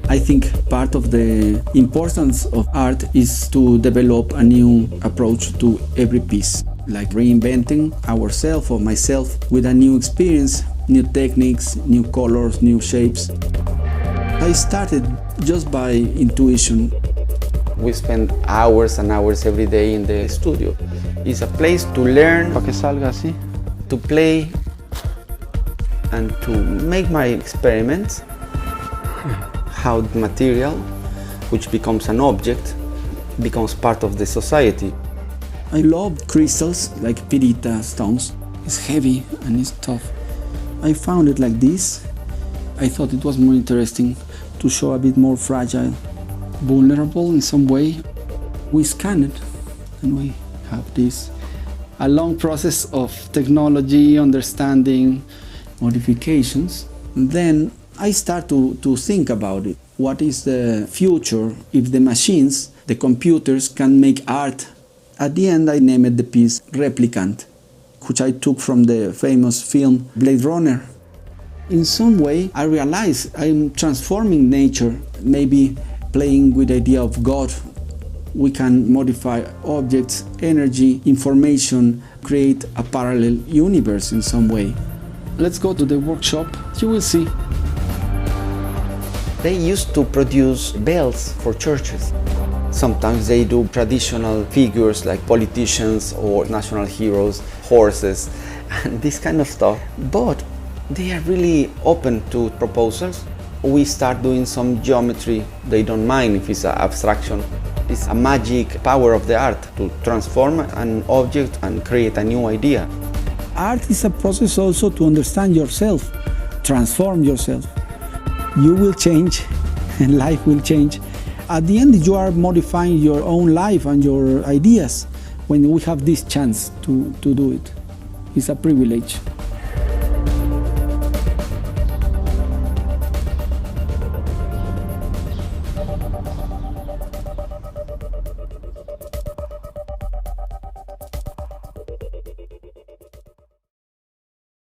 I think part of the importance of art is to develop a new approach to every piece, like reinventing ourselves or myself with a new experience, new techniques, new colors, new shapes. I started just by intuition. We spend hours and hours every day in the studio. It's a place to learn, para que salga así, to play, and to make my experiments. How the material, which becomes an object, becomes part of the society. I love crystals like pirita stones. It's heavy and it's tough. I found it like this. I thought it was more interesting to show a bit more fragile, vulnerable in some way. We scan it and we have this. A long process of technology, understanding, modifications. And then I start to think about it. What is the future if the machines, the computers, can make art? At the end, I named the piece Replicant, which I took from the famous film Blade Runner. In some way, I realize I'm transforming nature, maybe playing with the idea of God. We can modify objects, energy, information, create a parallel universe in some way. Let's go to the workshop, you will see. They used to produce bells for churches. Sometimes they do traditional figures like politicians or national heroes, horses, and this kind of stuff. But they are really open to proposals. We start doing some geometry. They don't mind if it's an abstraction. It's a magic power of the art to transform an object and create a new idea. Art is a process also to understand yourself, transform yourself. You will change and life will change. At the end, you are modifying your own life and your ideas when we have this chance to do it. It's a privilege.